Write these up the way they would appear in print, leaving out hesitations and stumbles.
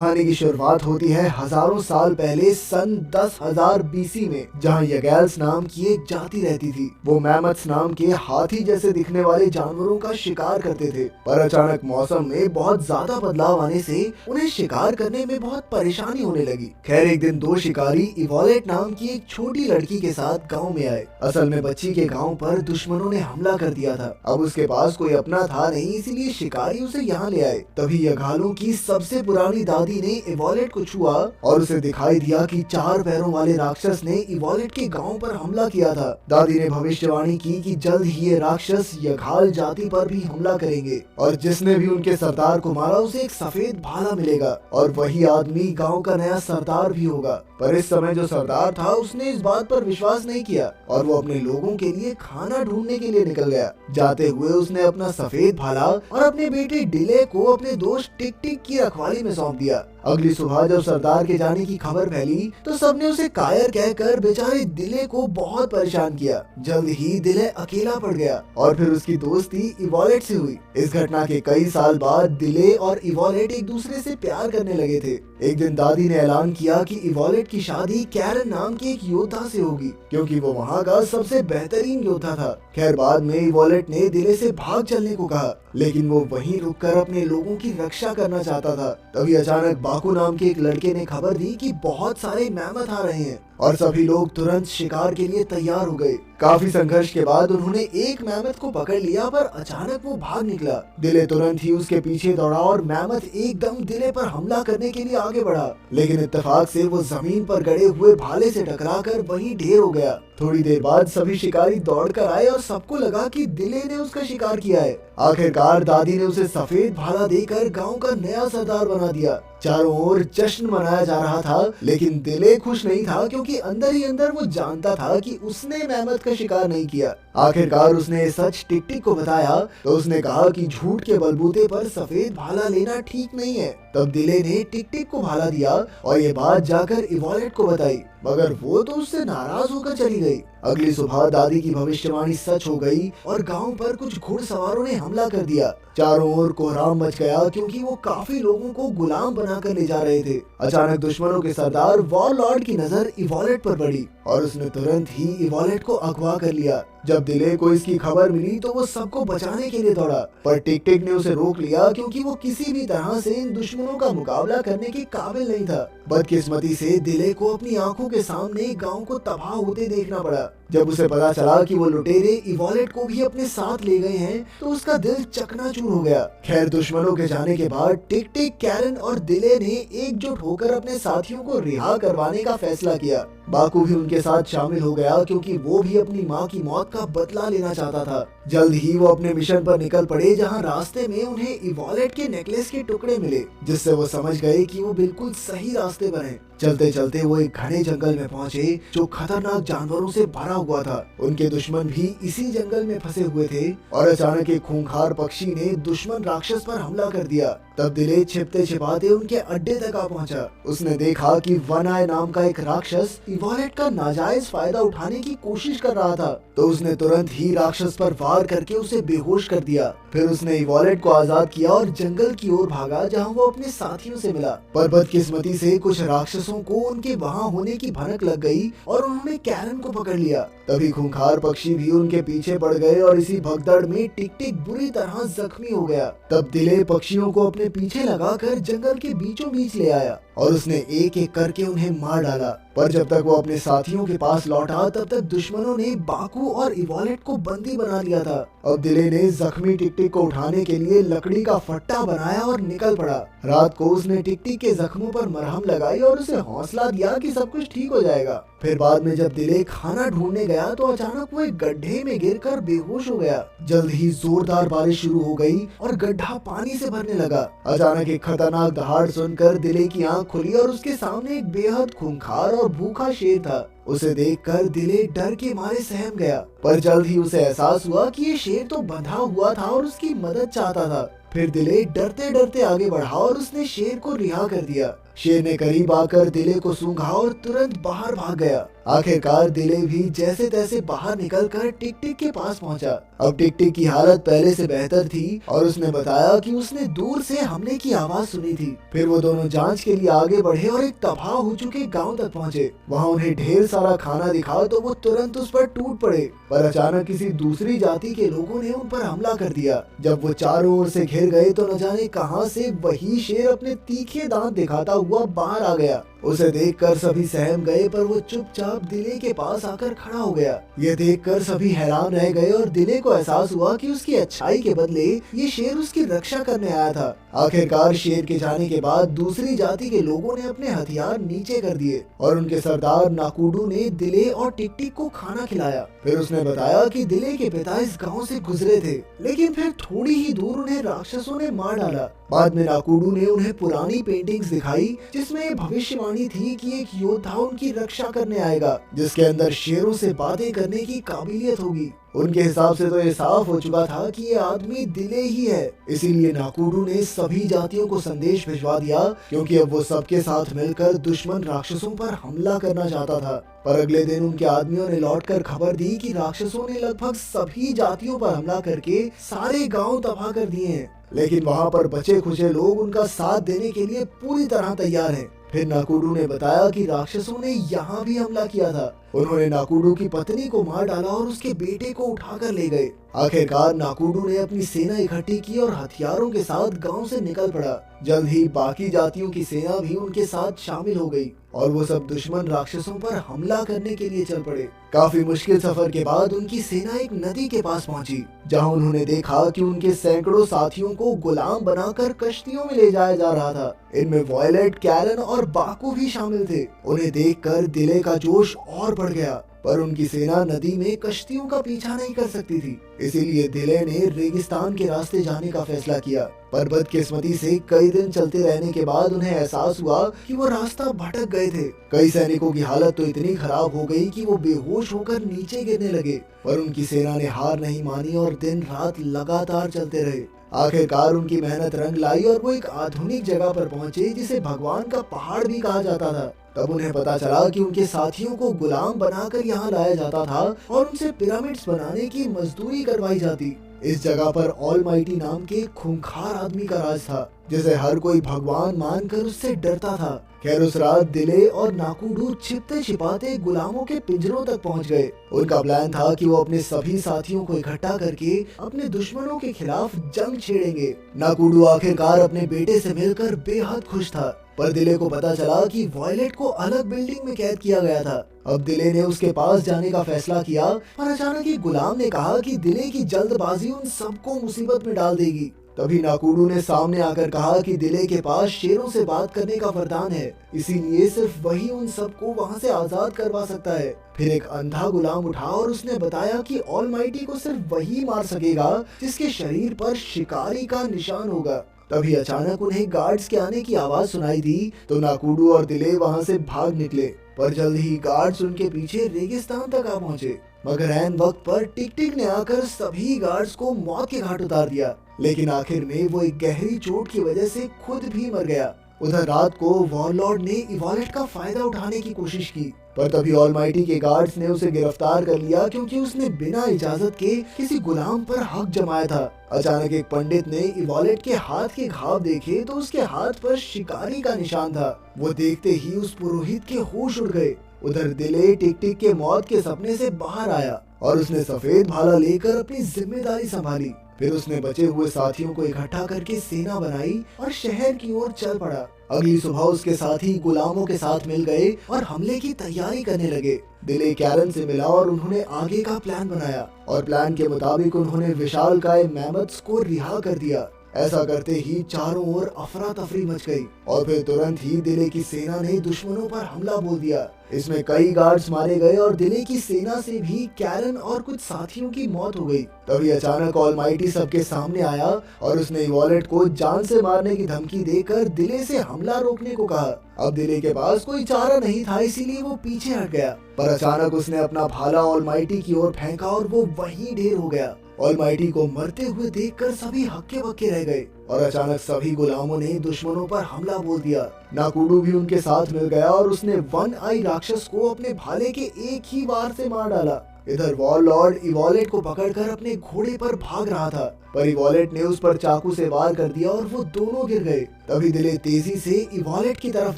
कहानी की शुरुआत होती है हजारों साल पहले सन 10,000 बीसी में, जहाँ यगैल्स नाम की एक जाति रहती थी। वो मैमथ्स नाम के हाथी जैसे दिखने वाले जानवरों का शिकार करते थे, पर अचानक मौसम में बहुत ज्यादा बदलाव आने से उन्हें शिकार करने में बहुत परेशानी होने लगी। खैर एक दिन दो शिकारी इवोलेट नाम की एक छोटी लड़की के साथ गाँव में आए। असल में बच्ची के गाँव पर दुश्मनों ने हमला कर दिया था। अब उसके पास कोई अपना था नहीं, इसीलिए शिकारी उसे यहाँ ले आए। तभी यगालों की सबसे पुरानी दादी ने इवोलेट को छुआ और उसे दिखाई दिया कि 4 पैरों वाले राक्षस ने इवोलेट के गांव पर हमला किया था। दादी ने भविष्यवाणी की कि जल्द ही ये राक्षस यगाल जाति पर भी हमला करेंगे और जिसने भी उनके सरदार को मारा उसे एक सफेद भाला मिलेगा और वही आदमी गांव का नया सरदार भी होगा। पर इस समय जो सरदार था उसने इस बात पर विश्वास नहीं किया और वो अपने लोगों के लिए खाना ढूंढने के लिए निकल गया। जाते हुए उसने अपना सफेद भाला और अपने बेटे डिले को अपने दोस्त टिक टिक की रखवाली में सौंप दिया। अगली सुबह जब सरदार के जाने की खबर फैली तो सबने उसे कायर कहकर बेचारे दिले को बहुत परेशान किया। जल्द ही दिले अकेला पड़ गया और फिर उसकी दोस्ती इवोलेट से हुई। इस घटना के कई साल बाद दिले और इवोलेट एक दूसरे से प्यार करने लगे थे। एक दिन दादी ने ऐलान किया कि इवोलेट की शादी कैरन नाम के एक योद्धा से होगी, क्योंकि वो वहाँ का सबसे बेहतरीन योद्धा था। खैर बाद में इवोलेट ने दिले से भाग चलने को कहा, लेकिन वो वहीं रुककर अपने लोगों की रक्षा करना चाहता था। तभी अचानक बाकू नाम के एक लड़के ने खबर दी कि बहुत सारे मैमथ आ रहे हैं और सभी लोग तुरंत शिकार के लिए तैयार हो गए। काफी संघर्ष के बाद उन्होंने एक मैमथ को पकड़ लिया, पर अचानक वो भाग निकला। दिले तुरंत ही उसके पीछे दौड़ा और मैमथ एकदम दिले पर हमला करने के लिए आगे बढ़ा, लेकिन इत्तेफाक से वो जमीन पर गड़े हुए भाले से टकराकर वहीं ढेर हो गया। थोड़ी देर बाद सभी शिकारी दौड़कर आए और सबको लगा कि दिले ने उसका शिकार किया है। आखिरकार दादी ने उसे सफेद भाला देकर गांव का नया सरदार बना दिया। चारों ओर जश्न मनाया जा रहा था, लेकिन दिले खुश नहीं था, क्योंकि अंदर ही अंदर वो जानता था कि उसने मैमथ का शिकार नहीं किया। आखिरकार उसने सच टिक टिक को बताया तो उसने कहा कि झूठ के बलबूते पर सफेद भाला लेना ठीक नहीं है। तब दिले ने टिक टिक को भाला दिया और ये बात जाकर इवोलेट को बताई, मगर वो तो उससे नाराज होकर चली गई। अगली सुबह दादी की भविष्यवाणी सच हो गई और गांव पर कुछ घुड़सवारों ने हमला कर दिया। चारों ओर कोहराम मच गया, क्योंकि वो काफी लोगों को गुलाम बनाकर ले जा रहे थे। अचानक दुश्मनों के सरदार वॉरलॉर्ड की नजर इवोलेट पर पड़ी और उसने तुरंत ही इवोलेट को अगवा कर लिया। जब दिले को इसकी खबर मिली तो वो सबको बचाने के लिए दौड़ा, पर टिक टिक ने उसे रोक लिया, क्योंकि वो किसी भी तरह से इन दुश्मनों का मुकाबला करने के काबिल नहीं था। बदकिस्मती से दिले को अपनी आंखों के सामने गांव को तबाह होते देखना पड़ा। जब उसे पता चला कि वो लुटेरे इवोलेट को भी अपने साथ ले गए हैं तो उसका दिल चकनाचूर हो गया। खैर दुश्मनों के जाने के बाद टिक टिक, कैरन और दिले ने एकजुट होकर अपने साथियों को रिहा करवाने का फैसला किया। बाकू भी उनके साथ शामिल हो गया, क्योंकि वो भी अपनी माँ की मौत का बदला लेना चाहता था। जल्द ही वो अपने मिशन पर निकल पड़े, जहाँ रास्ते में उन्हें इवोलेट के नेकलेस के टुकड़े मिले, जिससे वो समझ गए कि वो बिल्कुल सही रास्ते पर हैं। चलते चलते वो एक घने जंगल में पहुँचे जो खतरनाक जानवरों से भरा हुआ था। उनके दुश्मन भी इसी जंगल में फंसे हुए थे और अचानक एक खूंखार पक्षी ने दुश्मन राक्षस पर हमला कर दिया। तब दिले छिपते छिपाते उनके अड्डे तक आ पहुंचा। उसने देखा कि वन आय नाम का एक राक्षस इवोलेट का नाजायज फायदा उठाने की कोशिश कर रहा था, तो उसने तुरंत ही राक्षस पर वार करके उसे बेहोश कर दिया। फिर उसने इवोलेट को आजाद किया और जंगल की ओर भागा, जहां वो अपने साथियों से मिला। पर बदकिस्मती से कुछ राक्षसों को उनके वहां होने की भनक लग गई और उन्होंने कैरन को पकड़ लिया। तभी खूंखार पक्षी भी उनके पीछे पड़ गए और इसी भगदड़ में टिक टिक बुरी तरह जख्मी हो गया। तब दिले पक्षियों को अपने पीछे लगाकर जंगल के बीचों बीच ले आया और उसने एक एक करके उन्हें मार डाला। पर जब तक वो अपने साथियों के पास लौटा तब तक दुश्मनों ने बाकू और इवोलेट को बंदी बना लिया था। अब दिले ने जख्मी टिक टिक को उठाने के लिए लकड़ी का फट्टा बनाया और निकल पड़ा। रात को उसने टिक टिक के जख्मों पर मरहम लगाई और उसे हौसला दिया कि सब कुछ ठीक हो जाएगा। फिर बाद में जब दिले खाना ढूंढने गया तो अचानक वो एक गड्ढे में गिरकर बेहोश हो गया। जल्द ही जोरदार बारिश शुरू हो गई और गड्ढा पानी से भरने लगा। अचानक एक खतरनाक दहाड़ सुनकर दिले की आंख खुली और उसके सामने एक बेहद खूंखार और भूखा शेर था। उसे देखकर दिले डर के मारे सहम गया, पर जल्द ही उसे एहसास हुआ कि ये शेर तो बंधा हुआ था और उसकी मदद चाहता था। फिर दिले डरते डरते आगे बढ़ा और उसने शेर को रिहा कर दिया। शेर ने करीब आकर दिले को सूंघा और तुरंत बाहर भाग गया। आखिरकार दिले भी जैसे तैसे बाहर निकलकर टिक टिक के पास पहुंचा। अब टिक टिक की हालत पहले से बेहतर थी और उसने बताया कि उसने दूर से हमले की आवाज सुनी थी। फिर वो दोनों जांच के लिए आगे बढ़े और एक तबाह हो चुके गांव तक पहुंचे। वहां उन्हें ढेर सारा खाना दिखा तो वो तुरंत उस पर टूट पड़े, पर अचानक किसी दूसरी जाति के लोगों ने उन पर हमला कर दिया। जब वो चारों ओर से घिर गए तो न जाने कहां से वही शेर अपने तीखे दांत दिखाता हुआ बाहर आ गया। उसे देखकर सभी सहम गए, पर वो चुपचाप दिले के पास आकर खड़ा हो गया। ये देखकर सभी हैरान रह गए और दिले को एहसास हुआ कि उसकी अच्छाई के बदले ये शेर उसकी रक्षा करने आया था। आखिरकार शेर के जाने के बाद दूसरी जाति के लोगों ने अपने हथियार नीचे कर दिए और उनके सरदार नाकुडू ने दिले और टिक टिक को खाना खिलाया। फिर उसने बताया कि दिले के पिता इस गांव से गुजरे थे, लेकिन फिर थोड़ी ही दूर उन्हें राक्षसों ने मार डाला। बाद में नाकुडू ने उन्हें पुरानी पेंटिंग्स दिखाई जिसमें ये भविष्यवाणी थी कि एक योद्धा उनकी रक्षा करने आएगा जिसके अंदर शेरों से बातें करने की काबिलियत होगी। उनके हिसाब से तो ये साफ हो चुका था कि ये आदमी दिले ही है। इसीलिए नाकुडू ने सभी जातियों को संदेश भिजवा दिया, क्योंकि अब वो सबके साथ मिलकर दुश्मन राक्षसों पर हमला करना चाहता था। पर अगले दिन उनके आदमियों ने लौटकर खबर दी कि राक्षसों ने लगभग सभी जातियों पर हमला करके सारे गांव तबाह कर दिए हैं, लेकिन वहां पर बचे खुचे लोग उनका साथ देने के लिए पूरी तरह तैयार हैं। फिर नाकुडू ने बताया कि राक्षसों ने यहाँ भी हमला किया था। उन्होंने नाकुडू की पत्नी को मार डाला और उसके बेटे को उठाकर ले गए। आखिरकार नाकुडू ने अपनी सेना इकट्ठी की और हथियारों के साथ गांव से निकल पड़ा। जल्द ही बाकी जातियों की सेना भी उनके साथ शामिल हो गई और वो सब दुश्मन राक्षसों पर हमला करने के लिए चल पड़े। काफी मुश्किल सफर के बाद उनकी सेना एक नदी के पास पहुंची, जहां उन्होंने देखा कि उनके सैकड़ों साथियों को गुलाम बनाकर कश्तियों में ले जाया जा रहा था। इनमें वॉयलेट, कैरन और बाकू भी शामिल थे। उन्हें देखकर दिले का जोश और बढ़ गया, पर उनकी सेना नदी में कश्तियों का पीछा नहीं कर सकती थी। इसीलिए दिले ने रेगिस्तान के रास्ते जाने का फैसला किया। पर बदकिस्मती से कई दिन चलते रहने के बाद उन्हें एहसास हुआ कि वो रास्ता भटक गए थे। कई सैनिकों की हालत तो इतनी खराब हो गई कि वो बेहोश होकर नीचे गिरने लगे, पर उनकी सेना ने हार नहीं मानी और दिन रात लगातार चलते रहे। आखिरकार उनकी मेहनत रंग लाई और वो एक आधुनिक जगह पर पहुंचे जिसे भगवान का पहाड़ भी कहा जाता था। तब उन्हें पता चला कि उनके साथियों को गुलाम बनाकर यहाँ लाया जाता था और उनसे पिरामिड्स बनाने की मजदूरी करवाई जाती। इस जगह पर ऑलमाइटी नाम के खूंखार आदमी का राज था, जिसे हर कोई भगवान मानकर उससे डरता था। खैर उस रात दिले और नाकुडू छिपते छिपाते गुलामों के पिंजरों तक पहुंच गए। उनका प्लान था कि वो अपने सभी साथियों को इकट्ठा करके अपने दुश्मनों के खिलाफ जंग छेड़ेंगे। नाकुडू आखिरकार अपने बेटे से मिलकर बेहद खुश था, पर दिले को पता चला कि वॉयलेट को अलग बिल्डिंग में कैद किया गया था। अब दिले ने उसके पास जाने का फैसला किया, पर अचानक एक गुलाम ने कहा कि दिले की जल्दबाजी उन सबको मुसीबत में डाल देगी। तभी नाकुडू ने सामने आकर कहा कि दिले के पास शेरों से बात करने का वरदान है, इसीलिए सिर्फ वही उन सबको वहां से आजाद करवा सकता है। फिर एक अंधा गुलाम उठा और उसने बताया कि ऑलमाइटी को सिर्फ वही मार सकेगा जिसके शरीर पर शिकारी का निशान होगा। तभी अचानक उन्हें गार्ड्स के आने की आवाज सुनाई दी, तो नाकुडू और दिले वहां से भाग निकले, पर जल्द ही गार्ड्स उनके पीछे रेगिस्तान तक आ पहुंचे। मगर ऐन वक्त पर टिक टिक ने आकर सभी गार्ड्स को मौत के घाट उतार दिया, लेकिन आखिर में वो एक गहरी चोट की वजह से खुद भी मर गया। उधर रात को वॉरलॉर्ड ने इवॉलेट का फायदा उठाने की कोशिश की, पर तभी ऑलमाइटी के गार्ड्स ने उसे गिरफ्तार कर लिया, क्योंकि उसने बिना इजाजत के किसी गुलाम पर हक जमाया था। अचानक एक पंडित ने इवॉलेट के हाथ के घाव देखे तो उसके हाथ पर शिकारी का निशान था। वो देखते ही उस पुरोहित के होश उड़ गए। उधर दिले टिक टिक के मौत के सपने से बाहर आया और उसने सफेद भाला लेकर अपनी जिम्मेदारी संभाली। फिर उसने बचे हुए साथियों को इकट्ठा करके सेना बनाई और शहर की ओर चल पड़ा। अगली सुबह उसके साथी गुलामों के साथ मिल गए और हमले की तैयारी करने लगे। दिले कैरन से मिला और उन्होंने आगे का प्लान बनाया और प्लान के मुताबिक उन्होंने विशालकाय मैमथ्स को रिहा कर दिया। ऐसा करते ही चारों ओर अफरा तफरी मच गई और फिर तुरंत ही दिले की सेना ने दुश्मनों पर हमला बोल दिया। इसमें कई गार्ड्स मारे गए और दिले की सेना से भी कैरन और कुछ साथियों की मौत हो गई। तभी अचानक ऑलमाइटी सबके सामने आया और उसने इवोलेट को जान से मारने की धमकी देकर दिले से हमला रोकने को कहा। अब दिले के पास कोई चारा नहीं था, इसीलिए वो पीछे हट गया, पर अचानक उसने अपना भाला ऑलमाइटी की ओर फेंका और वो वहीं ढेर हो गया। ऑलमाइटी को मरते हुए देखकर सभी हक्के बक्के रह गए और अचानक सभी गुलामों ने दुश्मनों पर हमला बोल दिया। नाकुडू भी उनके साथ मिल गया और उसने वन आई राक्षस को अपने भाले के एक ही वार से मार डाला। इधर वॉर लॉर्ड इवोलेट को पकड़कर अपने घोड़े पर भाग रहा था, पर इवोलेट ने उस पर चाकू से वार कर दिया और वो दोनों गिर गए। तभी दिले तेजी से इवोलेट की तरफ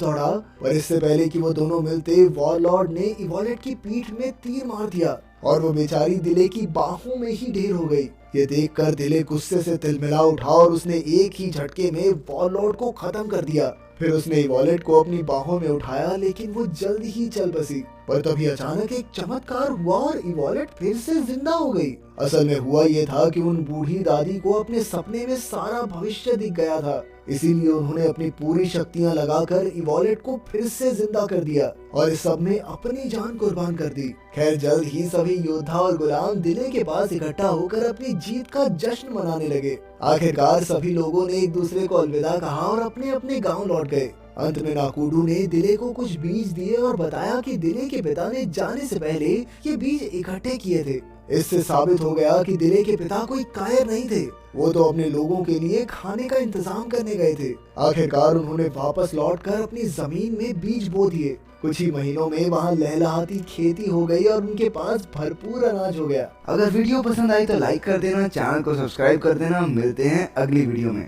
दौड़ा, पर इससे पहले कि वो दोनों मिलते वॉर लॉर्ड ने इवोलेट की पीठ में तीर मार दिया और वो बेचारी दिले की बाहों में ही ढेर हो गई। ये देखकर दिले गुस्से से तिलमिला उठा और उसने एक ही झटके में वॉर लॉर्ड को खत्म कर दिया। फिर उसने इवोलेट को अपनी बाहों में उठाया, लेकिन वो जल्दी ही चल बसी। पर तभी अचानक एक चमत्कार हुआ और इवोलेट फिर से जिंदा हो गई। असल में हुआ ये था कि उन बूढ़ी दादी को अपने सपने में सारा भविष्य दिख गया था, इसीलिए उन्होंने अपनी पूरी शक्तियां लगाकर इवोलेट को फिर से जिंदा कर दिया और इस सब में अपनी जान कुर्बान कर दी। खैर जल्द ही सभी योद्धा और गुलाम दिले के पास इकट्ठा होकर अपनी जीत का जश्न मनाने लगे। आखिरकार सभी लोगों ने एक दूसरे को अलविदा कहा और अपने अपने गाँव लौट गए। अंत में नाकुडू ने दिले को कुछ बीज दिए और बताया कि दिले के पिता ने जाने से पहले ये बीज इकट्ठे किए थे। इससे साबित हो गया कि दिले के पिता कोई कायर नहीं थे, वो तो अपने लोगों के लिए खाने का इंतजाम करने गए थे। आखिरकार उन्होंने वापस लौटकर अपनी जमीन में बीज बो दिए। कुछ ही महीनों में वहाँ लहलहाती खेती हो गई और उनके पास भरपूर अनाज हो गया। अगर वीडियो पसंद आई तो लाइक कर देना, चैनल को सब्सक्राइब कर देना। मिलते हैं अगली वीडियो में।